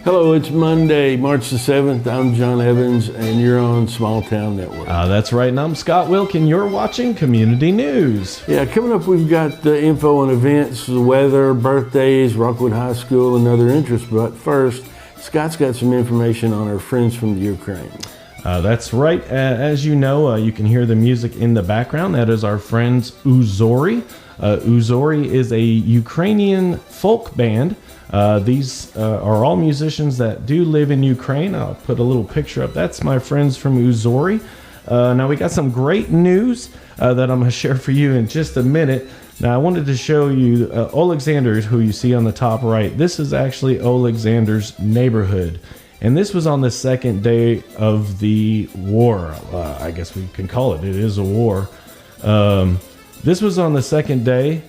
Hello, it's Monday, March the 7th. I'm John Evans, and you're on Small Town Network. That's right, and I'm Scott Wilkin. You're watching Community News. Yeah, coming up, we've got the info on events, the weather, birthdays, Rockwood High School, and other interests. But first, Scott's got some information on our friends from the Ukraine. That's right. As you know, you can hear the music in the background. That is our friends Uzori. Uzori is a Ukrainian folk band. These are all musicians that do live in Ukraine. I'll put a little picture up. That's my friends from Uzori. Now we got some great news that I'm going to share for you in just a minute. Now I wanted to show you Alexander's, who you see on the top right. This is actually Alexander's neighborhood. And this was on the second day of the war. I guess we can call it. It is a war. This was on the second day.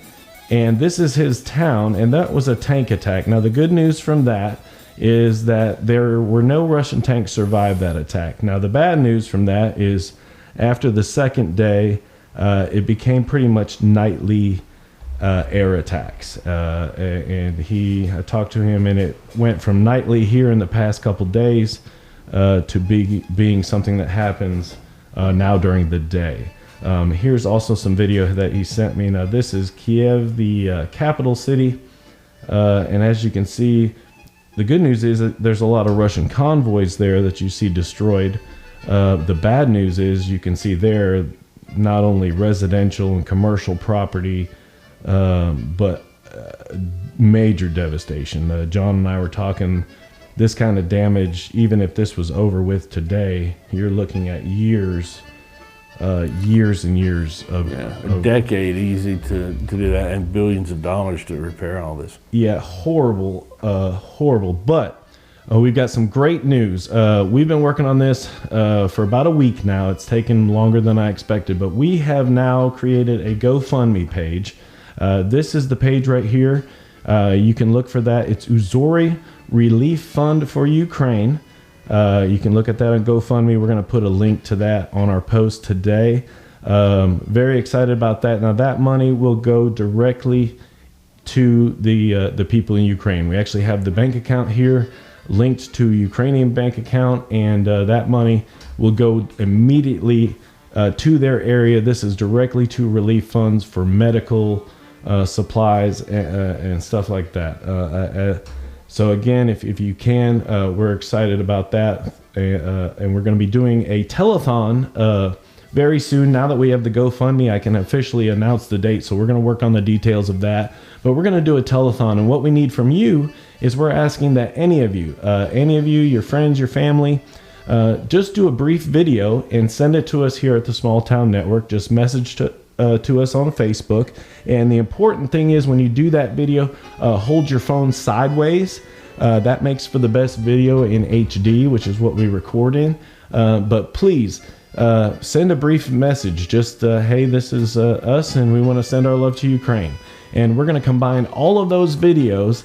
And this is his town, and that was a tank attack. Now, the good news from that is that there were no Russian tanks survived that attack. Now, the bad news from that is after the second day, it became pretty much nightly air attacks. And I talked to him, and it went from nightly here in the past couple days to being something that happens now during the day. Here's also some video that he sent me. Now, this is Kiev, the capital city. And as you can see, the good news is that there's a lot of Russian convoys there that you see destroyed. The bad news is you can see there not only residential and commercial property, but major devastation. John and I were talking, this kind of damage, even if this was over with today, you're looking at years and years of a decade easy to do that, and billions of dollars to repair all this. Yeah, horrible. But we've got some great news. We've been working on this for about a week now. It's taken longer than I expected, but we have now created a GoFundMe page. This is the page right here. You can look for that. It's Uzori Relief Fund for Ukraine. You can look at that on GoFundMe. We're going to put a link to that on our post today. Very excited about that. Now, that money will go directly to the people in Ukraine. We actually have the bank account here linked to a Ukrainian bank account, and that money will go immediately to their area. This is directly to relief funds for medical supplies and stuff like that. So again, if you can, we're excited about that, and we're going to be doing a telethon very soon. Now that we have the GoFundMe, I can officially announce the date, so we're going to work on the details of that. But we're going to do a telethon, and what we need from you is we're asking that any of you, your friends, your family, just do a brief video and send it to us here at the Small Town Network. Just message to us on Facebook. And the important thing is when you do that video, hold your phone sideways. That makes for the best video in HD, which is what we record in. But please send a brief message. Just, hey, this is us, and we want to send our love to Ukraine. And we're going to combine all of those videos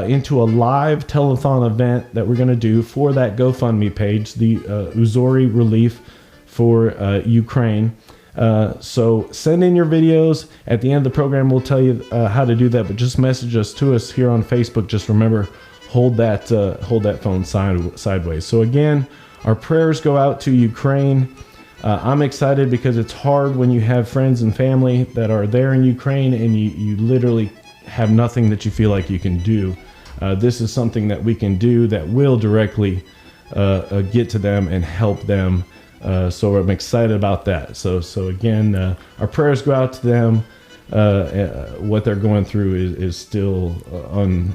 into a live telethon event that we're going to do for that GoFundMe page, the Uzori Relief for Ukraine. So send in your videos. At the end of the program, we'll tell you how to do that, but just message us here on Facebook. Just remember, hold that phone sideways. So again, our prayers go out to Ukraine. I'm excited because it's hard when you have friends and family that are there in Ukraine and you literally have nothing that you feel like you can do. This is something that we can do that will directly get to them and help them. So I'm excited about that. So again, our prayers go out to them. What they're going through is still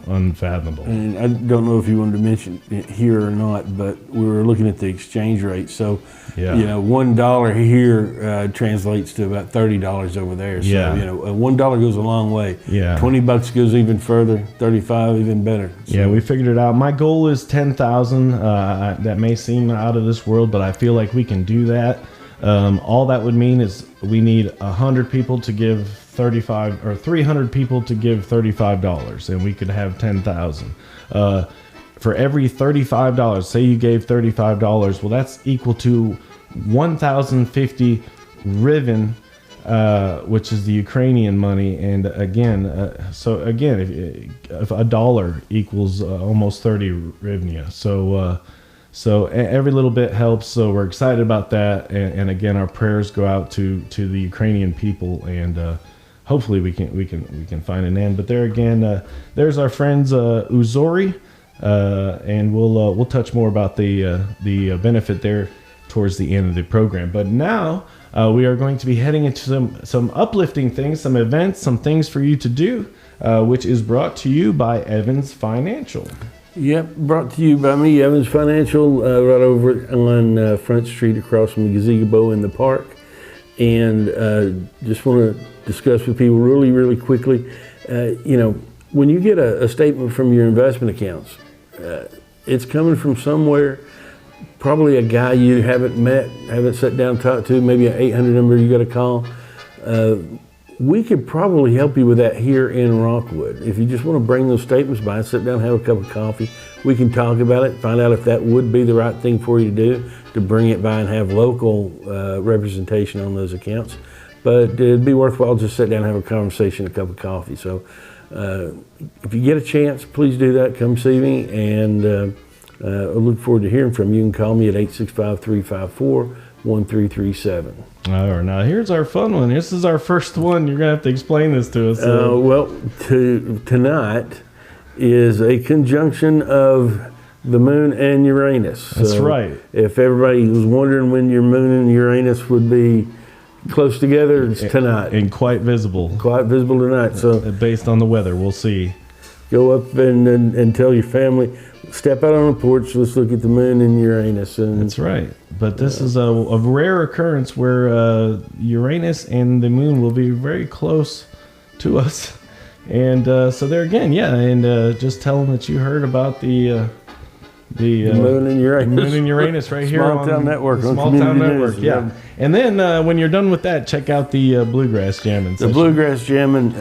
unfathomable. And I don't know if you wanted to mention it here or not, but we were looking at the exchange rate. So, $1 here translates to about $30 over there. So, $1 goes a long way. Yeah. $20 goes even further. 35 even better. So. Yeah, we figured it out. My goal is 10,000. That may seem out of this world, but I feel like we can do that. All that would mean is we need 100 people to give 35 or 300 people to give $35, and we could have 10,000. For every $35, say you gave $35, well, that's equal to 1,050 hryvnia which is the Ukrainian money. And again, if a dollar equals almost 30 hryvnia, so every little bit helps. So we're excited about that. And again, our prayers go out to the Ukrainian people, and hopefully we can find an end. But there again, there's our friends Uzori, and we'll touch more about the benefit there towards the end of the program. But now we are going to be heading into some uplifting things, some events, some things for you to do, which is brought to you by Evans Financial. Yep, brought to you by me, Evans Financial, right over on Front Street across from the gazebo in the park. And just want to discuss with people really, really quickly, when you get a statement from your investment accounts, it's coming from somewhere, probably a guy you haven't met, haven't sat down and talked to, maybe an 800 number you got to call. We could probably help you with that here in Rockwood. If you just want to bring those statements by, sit down, have a cup of coffee, we can talk about it, find out if that would be the right thing for you to do, to bring it by and have local representation on those accounts. But it'd be worthwhile just sit down and have a conversation, a cup of coffee. So if you get a chance, please do that. Come see me, and I look forward to hearing from you. You can call me at 865-354-1337. All right, now here's our fun one. This is our first one. You're going to have to explain this to us. Tonight is a conjunction of the moon and Uranus. That's right. If everybody was wondering when your moon and Uranus would be close together, it's tonight. And quite visible. Quite visible tonight. So based on the weather, we'll see. Go up and tell your family, step out on the porch, let's look at the moon and Uranus. And that's right. But this is a rare occurrence where Uranus and the moon will be very close to us. And so there again, and just tell them that you heard about the moon and Uranus. Moon and Uranus right here on Town Network. Small Town Network, yeah. And then when you're done with that, check out the Bluegrass Jammin' session. The Bluegrass Jammin'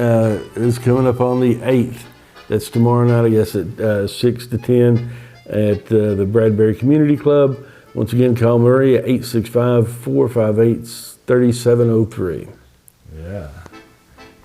is coming up on the 8th. That's tomorrow night, I guess, at 6 to 10 at the Bradbury Community Club. Once again, call Maria, 865-458-3703. Yeah.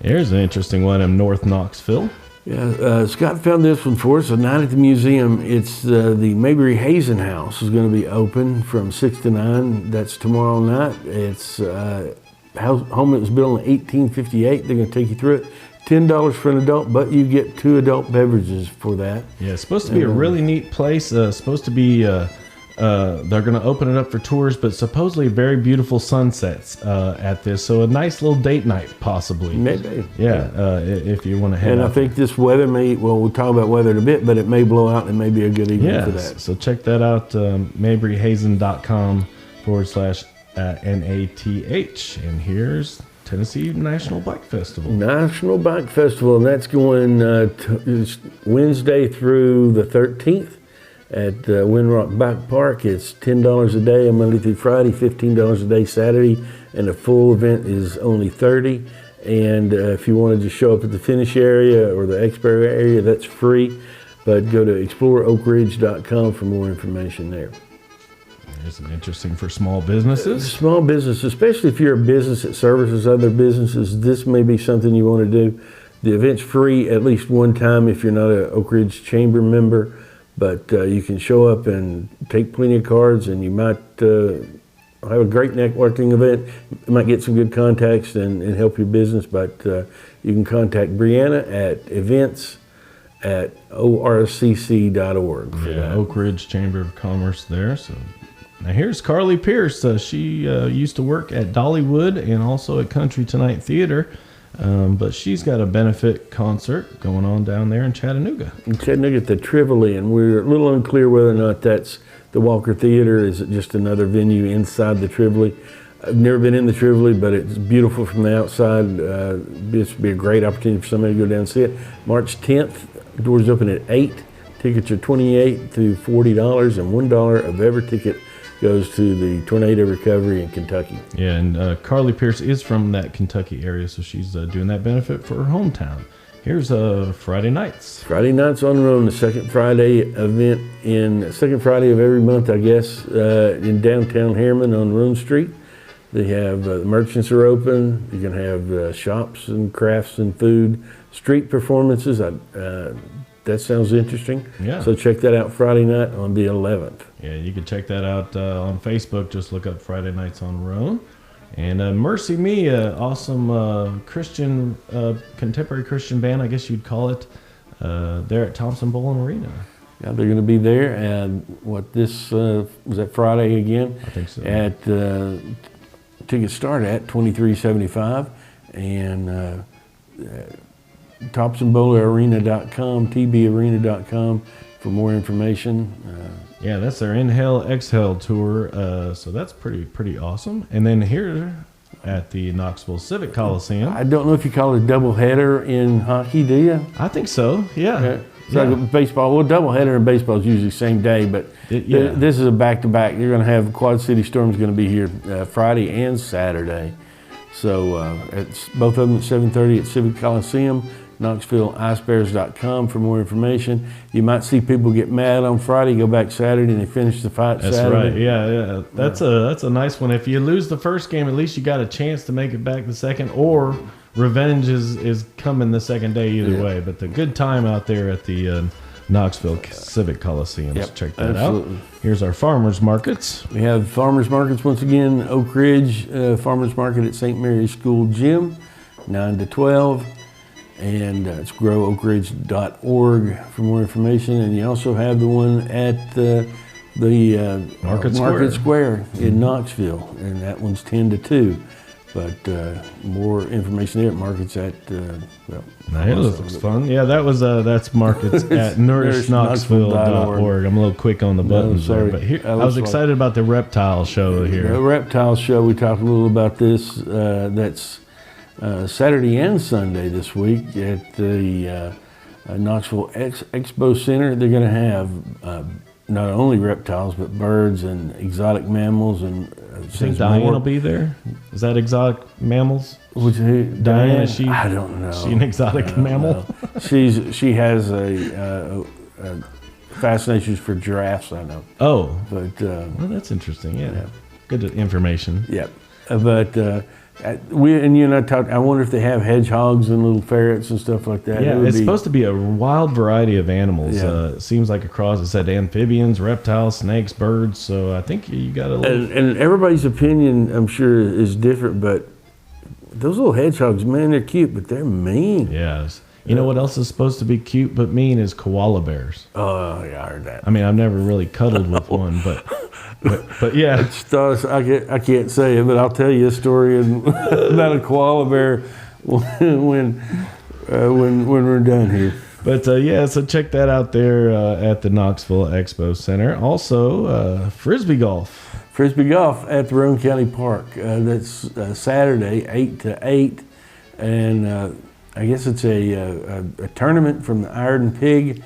Here's an interesting one in North Knoxville. Yeah, Scott found this one for us. A night at the museum. It's the Mabry Hazen House is going to be open from 6 to 9. That's tomorrow night. It's home that was built in 1858. They're going to take you through it. $10 for an adult, but you get 2 adult beverages for that. Yeah, it's supposed to be a really neat place. Supposed to be, they're going to open it up for tours, but supposedly very beautiful sunsets at this. So a nice little date night, possibly. Maybe. Yeah, if you want to head out. And I think this weather we'll talk about weather in a bit, but it may blow out and it may be a good evening for that. So check that out, mabryhazen.com/NATH. And here's Tennessee National Bike Festival. National Bike Festival, and that's going Wednesday through the 13th at Windrock Bike Park. It's $10 a day on Monday through Friday, $15 a day Saturday, and the full event is only $30. And if you wanted to show up at the finish area or the expo area, that's free. But go to exploreoakridge.com for more information there. It's interesting for small businesses. Small business, especially if you're a business that services other businesses, this may be something you want to do. The event's free at least one time if you're not an Oak Ridge Chamber member, but you can show up and take plenty of cards, and you might have a great networking event. You might get some good contacts and help your business, but you can contact Brianna at events@orcc.org. Yeah, Oak Ridge Chamber of Commerce there. So. Now here's Carly Pierce. She used to work at Dollywood and also at Country Tonight Theater, but she's got a benefit concert going on down there in Chattanooga. In Chattanooga at the Tivoli, and we're a little unclear whether or not that's the Walker Theater. Is it just another venue inside the Tivoli? I've never been in the Tivoli, but it's beautiful from the outside. This would be a great opportunity for somebody to go down and see it. March 10th, doors open at 8. Tickets are $28 to $40, and $1 of every ticket goes to the tornado recovery in Kentucky. Yeah, and Carly Pierce is from that Kentucky area, so she's doing that benefit for her hometown. Here's Friday nights. Friday nights on Roan, the second Friday event second Friday of every month, I guess, in downtown Harriman on Roan Street. They have merchants are open. You can have shops and crafts and food, street performances. That sounds interesting. Yeah. So check that out Friday night on the 11th. Yeah, you can check that out on Facebook. Just look up Friday Nights on Roan. And Mercy Me, awesome Christian, contemporary Christian band, I guess you'd call it. They're at Thompson Bowling Arena. Yeah, they're going to be there. And this was that Friday again? I think so. At tickets start at $23.75, and ThompsonBowlerArena.com, tbarena.com for more information. Yeah, that's their Inhale Exhale tour. So that's pretty awesome. And then here at the Knoxville Civic Coliseum. I don't know if you call it a doubleheader in hockey, do you? I think so. Yeah. It's like a baseball. Well, doubleheader in baseball is usually same day, but this is a back-to-back. You're going to have Quad City Storm's going to be here Friday and Saturday. So it's both of them at 7:30 at Civic Coliseum. KnoxvilleIceBears.com for more information. You might see people get mad on Friday, go back Saturday, and they finish the fight That's Saturday. Right. Yeah. That's a nice one. If you lose the first game, at least you got a chance to make it back the second, or revenge is coming the second day either way. But the good time out there at the Knoxville Civic Coliseum. Yep, So check that out. Here's our farmers markets. We have farmers markets once again. Oak Ridge Farmers Market at St. Mary's School Gym, 9 to 12. And it's growoakridge.org for more information. And you also have the one at the Market Square in Knoxville, and that one's 10 to 2. But more information there at markets at That looks fun. Yeah, that's markets at nourishknoxville.org. I'm a little quick on the buttons there, but here, I was excited about the reptile show here. The reptile show, we talked a little about this. That's Saturday and Sunday this week at the Knoxville Expo Center. They're going to have not only reptiles, but birds and exotic mammals. And I think Diane will be there. Is that exotic mammals? Diane? I don't know. Is she an exotic mammal? She has a fascinations for giraffes, I know. Oh. But well, that's interesting. Yeah. Good information. Yep. But you and I talked. I wonder if they have hedgehogs and little ferrets and stuff like that. Yeah, it's supposed to be a wild variety of animals. Yeah. It seems like across. It said amphibians, reptiles, snakes, birds. So I think you got a little. And everybody's opinion, I'm sure, is different. But those little hedgehogs, man, they're cute, but they're mean. Yes. You know what else is supposed to be cute but mean is koala bears. Oh, yeah, I heard that. I mean, I've never really cuddled with one, but yeah. I can't say it, but I'll tell you a story about a koala bear when we're done here. But so check that out there at the Knoxville Expo Center. Also, Frisbee Golf. Frisbee Golf at the Roane County Park. That's Saturday, 8 to 8, and I guess it's a tournament from the Iron Pig.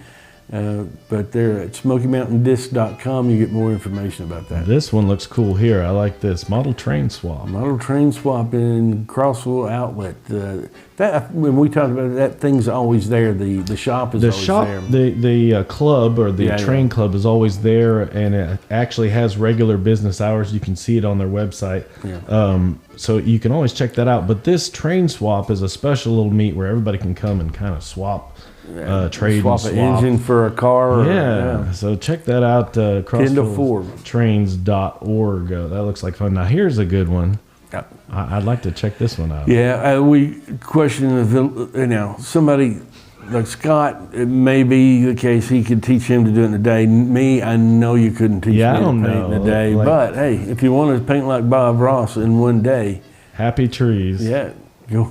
But they're at SmokyMountainDisc.com. You get more information about that. This one looks cool here. I like this. Model train swap. Model train swap in Crossville Outlet. That when we talked about it, that thing's always there. The shop is always there. The club or the train club is always there, and it actually has regular business hours. You can see it on their website. Yeah. So you can always check that out. But this train swap is a special little meet where everybody can come and kind of swap. Trade swap an engine for a car. So check that out. 10 to 4. Trains.org. That looks like fun. Now here's a good one. Yep. I'd like to check this one out. Yeah, we question somebody like Scott. It may be the case he could teach him to do it in a day. Me, I know you couldn't teach me to paint in a day. But hey, if you want to paint like Bob Ross in one day, happy trees. Yeah, go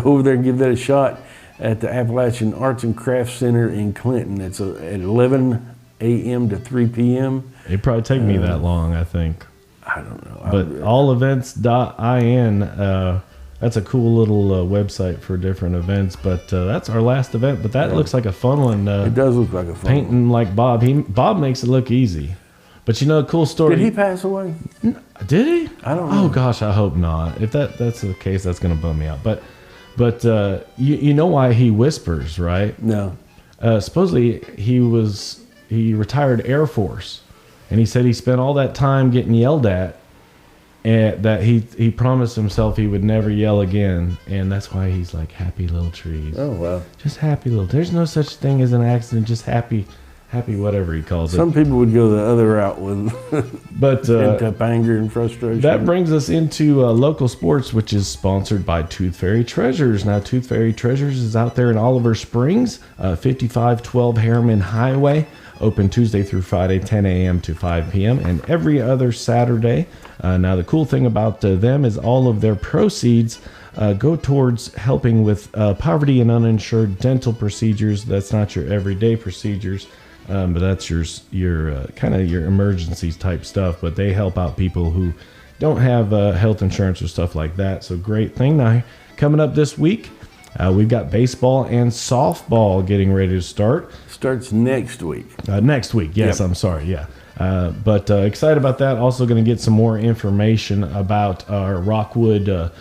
over there and give that a shot. At the Appalachian Arts and Crafts Center in Clinton. It's at 11 a.m. to 3 p.m. It'd probably take me that long, I think. I don't know. But allevents.in, that's a cool little website for different events. But that's our last event. But that looks like a fun one. It does look like a fun painting one. like Bob. Bob makes it look easy. But you know, a cool story. Did he pass away? Did he? I don't know. Oh, gosh, I hope not. If that's the case, that's going to bum me out. But you know why he whispers, right? No. Supposedly he retired Air Force, and he said he spent all that time getting yelled at and that he promised himself he would never yell again, and that's why he's like happy little trees. Oh wow, just happy little. There's no such thing as an accident, just happy whatever he calls it. Some people would go the other route with but pent up anger and frustration. That brings us into local sports, which is sponsored by Tooth Fairy Treasures. Now, Tooth Fairy Treasures is out there in Oliver Springs, 5512 Harriman Highway, open Tuesday through Friday, 10 a.m. to 5 p.m., and every other Saturday. Now, the cool thing about them is all of their proceeds go towards helping with poverty and uninsured dental procedures. That's not your everyday procedures. But that's your kind of your emergencies type stuff. But they help out people who don't have health insurance or stuff like that. So great thing. Now, coming up this week, we've got baseball and softball getting ready to start. Starts next week. Next week, yes. Yep. I'm sorry, yeah. But excited about that. Also going to get some more information about our Rockwood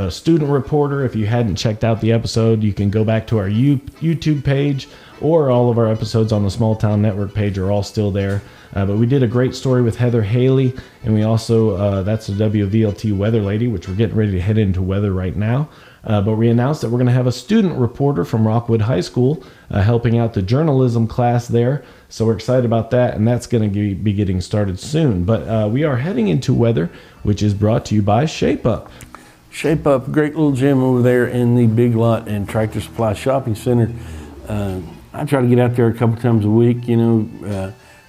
student reporter. If you hadn't checked out the episode, you can go back to our YouTube page, or all of our episodes on the Small Town Network page are all still there. But we did a great story with Heather Haley, and we also, that's the WVLT weather lady, which we're getting ready to head into weather right now. But we announced that we're going to have a student reporter from Rockwood High School helping out the journalism class there. So we're excited about that, and that's going to be getting started soon. But we are heading into weather, which is brought to you by Shape Up. Shape Up, great little gym over there in the Big Lot and Tractor Supply Shopping Center. I try to get out there a couple times a week,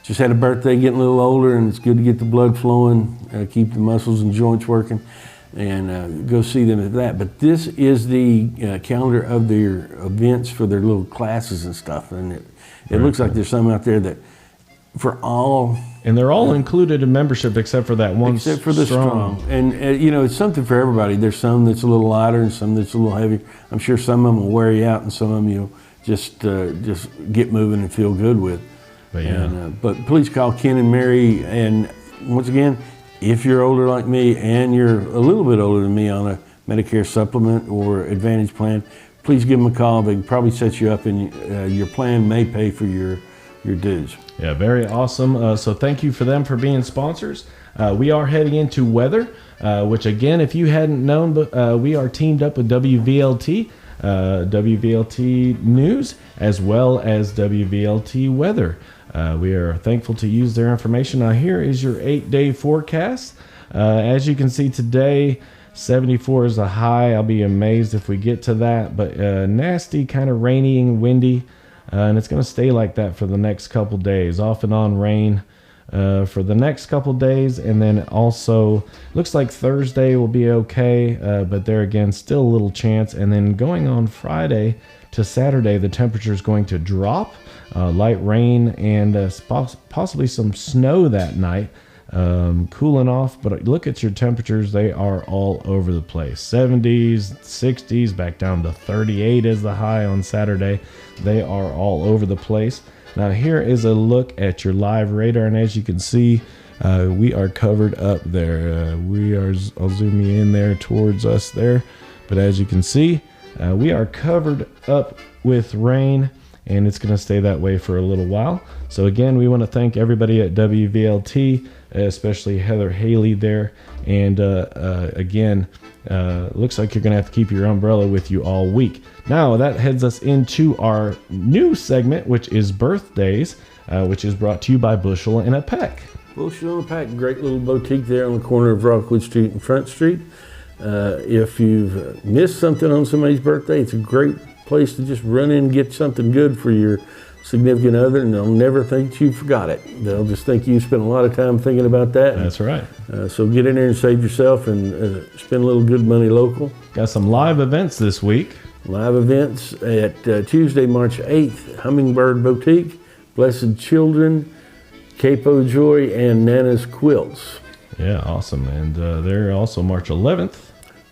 just had a birthday, getting a little older, and it's good to get the blood flowing, keep the muscles and joints working, and go see them at that. But this is the calendar of their events for their little classes and stuff, and it looks like there's some out there that for all... And they're all included in membership except for that one. Except for the strong. And, it's something for everybody. There's some that's a little lighter and some that's a little heavier. I'm sure some of them will wear you out, and some of them you'll just get moving and feel good with. But yeah. But please call Ken and Mary. And once again, if you're older like me and you're a little bit older than me on a Medicare supplement or Advantage plan, please give them a call. They can probably set you up, and your plan may pay for your dues. Yeah, very awesome. So thank you for them for being sponsors. We are heading into weather, which again, if you hadn't known, but we are teamed up with WVLT News, as well as WVLT Weather. We are thankful to use their information. Now here is your 8-day forecast. As you can see today, 74 is a high. I'll be amazed if we get to that, but nasty, kind of rainy and windy. And it's going to stay like that for the next couple days, off and on rain for the next couple days. And then also looks like Thursday will be okay, but there again, still a little chance. And then going on Friday to Saturday, the temperature is going to drop, light rain and possibly some snow that night. Cooling off, but look at your temperatures. They are all over the place. 70s, 60s, back down to 38 is the high on Saturday. They are all over the place. Now here is a look at your live radar, and as you can see, we are covered up there. I'll zoom you in there towards us there, but as you can see, we are covered up with rain, and it's going to stay that way for a little while. So again, we want to thank everybody at WVLT, especially Heather Haley there. And again, looks like you're going to have to keep your umbrella with you all week. Now that heads us into our new segment, which is birthdays, which is brought to you by Bushel and a Peck. Bushel and a Peck, great little boutique there on the corner of Rockwood Street and Front Street. If you've missed something on somebody's birthday, it's a great place to just run in and get something good for your significant other, and they'll never think you forgot it. They'll just think you spent a lot of time thinking about that. That's right. So get in there and save yourself and spend a little good money local. Got some live events this week. Live events at Tuesday, March 8th, Hummingbird Boutique, Blessed Children, Capo Joy, and Nana's Quilts. Yeah, awesome. And they're also March 11th.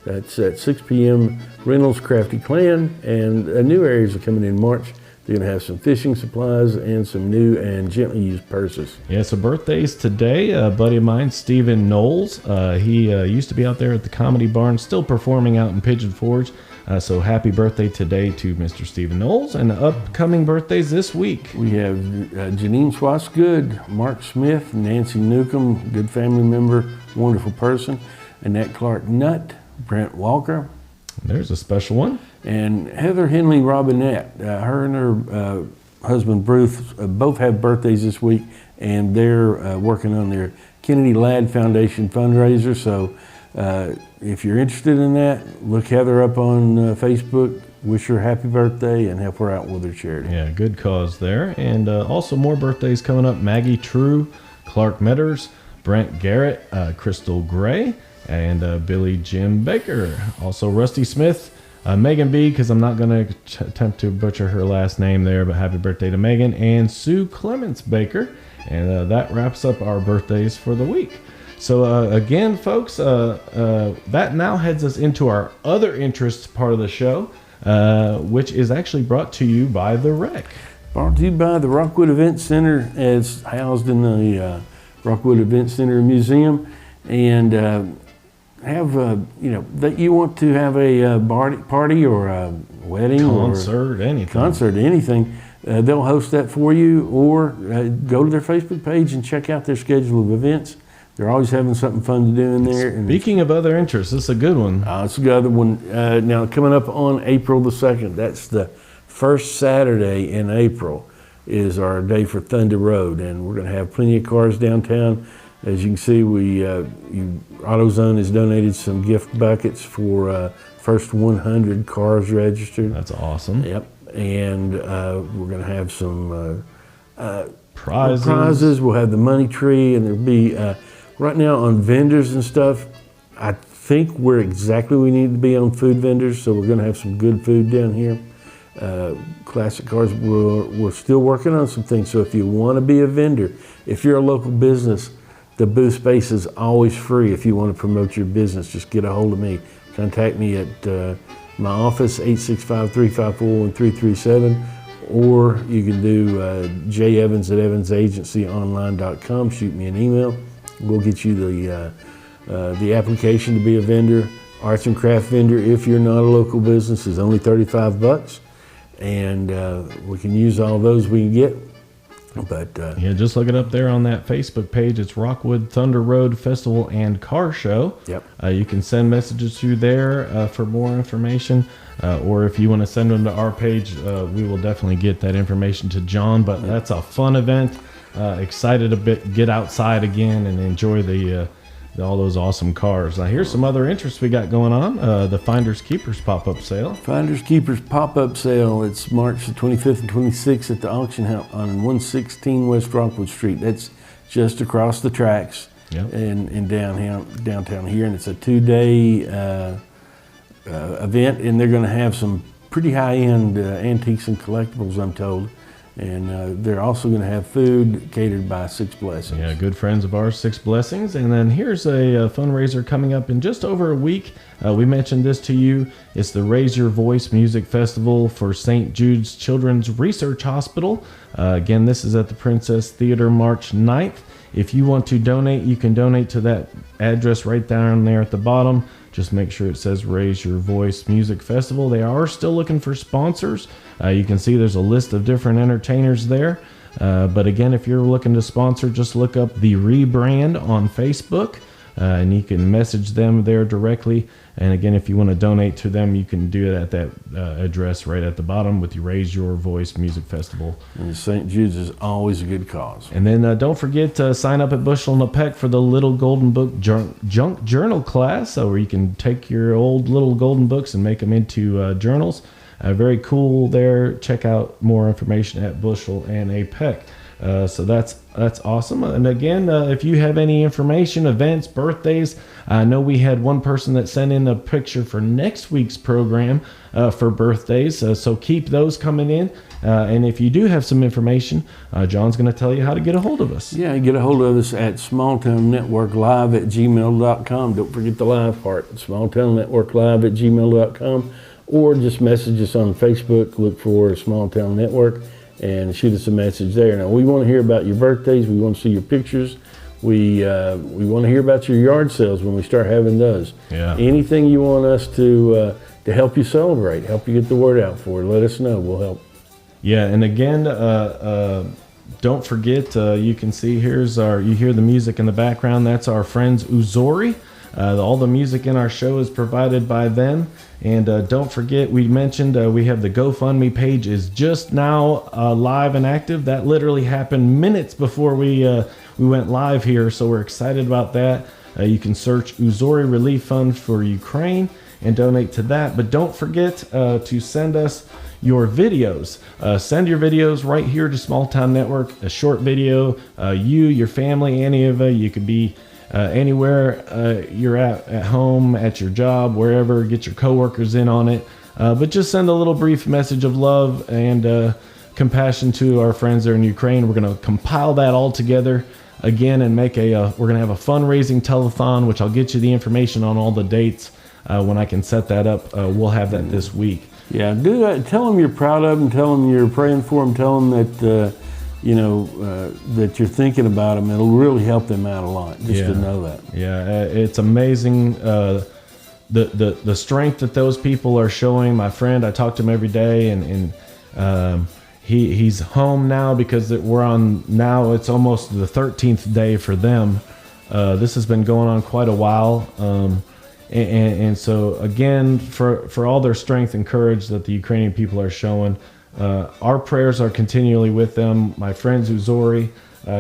That's at 6 p.m. Reynolds Crafty Clan, and new areas are coming in March. They're going to have some fishing supplies and some new and gently used purses. Yeah, so birthdays today. A buddy of mine, Stephen Knowles. He used to be out there at the Comedy Barn, still performing out in Pigeon Forge. So happy birthday today to Mr. Stephen Knowles. And upcoming birthdays this week. We have Janine Swasgood, Mark Smith, Nancy Newcomb, good family member, wonderful person. Annette Clark Nutt, Brent Walker. There's a special one. And Heather Henley Robinette. Her and her husband Bruce both have birthdays this week, and they're working on their Kennedy Ladd Foundation fundraiser. So if you're interested in that, look Heather up on Facebook, wish her happy birthday, and help her out with her charity. Yeah, good cause there. And also more birthdays coming up. Maggie True, Clark Metters, Brent Garrett, Crystal Gray, and Billy Jim Baker. Also Rusty Smith, Megan B, because I'm not going to attempt to butcher her last name there, but happy birthday to Megan, and Sue Clements Baker. And that wraps up our birthdays for the week. So again, folks, that now heads us into our other interests part of the show, which is actually brought to you by The Rec. Brought to you by the Rockwood Event Center, as housed in the Rockwood Event Center Museum, and have that you want to have a party or a wedding concert, anything, they'll host that for you, or go to their Facebook page and check out their schedule of events. They're always having something fun to do in there. Speaking of other interests, this is a good one. It's a good one. Now, coming up on April the 2nd, that's the first Saturday in April, is our day for Thunder Road, and we're going to have plenty of cars downtown. As you can see, AutoZone has donated some gift buckets for first 100 cars registered. That's awesome. Yep. And we're going to have some prizes. We'll have the money tree, and there'll be, right now on vendors and stuff, I think we're exactly where we need to be on food vendors, so we're going to have some good food down here. Classic Cars, we're still working on some things, so if you want to be a vendor, if you're a local business, the booth space is always free. If you want to promote your business, just get a hold of me. Contact me at my office, 865-354-1337, or you can do J. Evans at evansagencyonline.com. Shoot me an email. We'll get you the application to be a vendor. Arts and craft vendor, if you're not a local business, is only $35, and we can use all those we can get. But yeah, just look it up there on that Facebook page. It's Rockwood Thunder Road Festival and Car Show. Yep. You can send messages to there for more information, or if you want to send them to our page, we will definitely get that information to John. But that's a fun event. Excited a bit, get outside again and enjoy all those awesome cars. Now here's some other interests we got going on. The Finders Keepers pop-up sale. Finders Keepers pop-up sale. It's March the 25th and 26th at the auction house on 116 West Rockwood Street. That's just across the tracks. Yep. in downtown here, and it's a 2-day event, and they're going to have some pretty high-end antiques and collectibles, I'm told. And they're also going to have food catered by Six Blessings. Yeah, good friends of ours, Six Blessings. And then here's a fundraiser coming up in just over a week. We mentioned this to you. It's the Raise Your Voice Music Festival for St. Jude's Children's Research Hospital. Again, this is at the Princess Theater March 9th. If you want to donate, you can donate to that address right down there at the bottom. Just make sure it says Raise Your Voice Music Festival. They are still looking for sponsors. You can see there's a list of different entertainers there. But again, if you're looking to sponsor, just look up The Rebrand on Facebook, and you can message them there directly. And again, if you want to donate to them, you can do it at that address right at the bottom with the Raise Your Voice Music Festival. And St. Jude's is always a good cause. And then don't forget to sign up at Bushel and Peck for the Little Golden Book Junk Journal class, where you can take your old little golden books and make them into journals. Very cool there. Check out more information at Bushel and a Peck. So that's awesome. And again, if you have any information, events, birthdays, I know we had one person that sent in a picture for next week's program for birthdays. So keep those coming in. And if you do have some information, John's going to tell you how to get a hold of us. Yeah, get a hold of us at smalltownnetworklive@gmail.com. Don't forget the live part, smalltownnetworklive@gmail.com. Or just message us on Facebook, look for Small Town Network, and shoot us a message there. Now, we want to hear about your birthdays. We want to see your pictures. We want to hear about your yard sales when we start having those. Yeah. Anything you want us to help you celebrate, help you get the word out for, let us know. We'll help. Yeah, and again, don't forget, you can see you hear the music in the background. That's our friends Uzori. All the music in our show is provided by them. And don't forget, we mentioned we have the GoFundMe page is just now live and active. That literally happened minutes before we went live here, so we're excited about that. You can search Uzori Relief Fund for Ukraine and donate to that. But don't forget to send us your videos. Send your videos right here to Small Town Network, a short video. You, your family, any of you could be anywhere you're at home, at your job, wherever. Get your coworkers in on it. But just send a little brief message of love and compassion to our friends there in Ukraine. We're going to compile that all together again and make we're going to have a fundraising telethon, which I'll get you the information on all the dates when I can set that up. We'll have that this week. Yeah, do that. Tell them you're proud of them. Tell them you're praying for them. Tell them that that you're thinking about them. It'll really help them out a lot just to know that. Yeah, it's amazing the strength that those people are showing. My friend, I talk to him every day, and he's home now because we're on now. It's almost the 13th day for them. This has been going on quite a while. And so again, for all their strength and courage that the Ukrainian people are showing, our prayers are continually with them. My friends Uzori,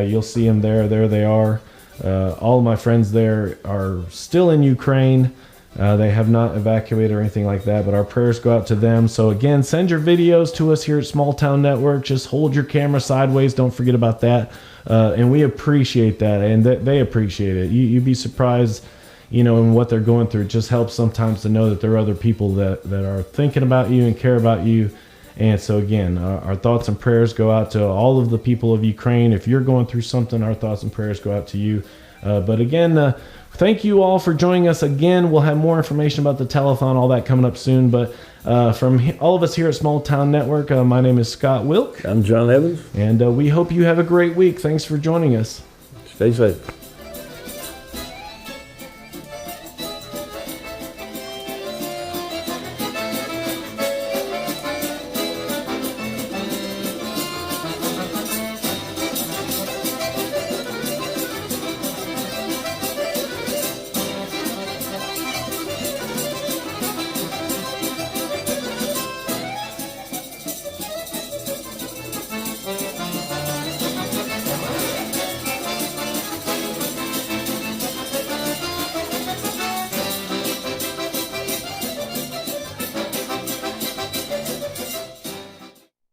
you'll see them there. There they are. All of my friends there are still in Ukraine. They have not evacuated or anything like that, but our prayers go out to them. So again, send your videos to us here at Small Town Network. Just hold your camera sideways. Don't forget about that. And we appreciate that, and they appreciate it. You'd be surprised, in what they're going through. It just helps sometimes to know that there are other people that are thinking about you and care about you. And so again, our thoughts and prayers go out to all of the people of Ukraine. If you're going through something, our thoughts and prayers go out to you. But again, thank you all for joining us again. We'll have more information about the telethon, all that coming up soon. But from all of us here at Small Town Network, my name is Scott Wilk. I'm John Evans. And we hope you have a great week. Thanks for joining us. Stay safe.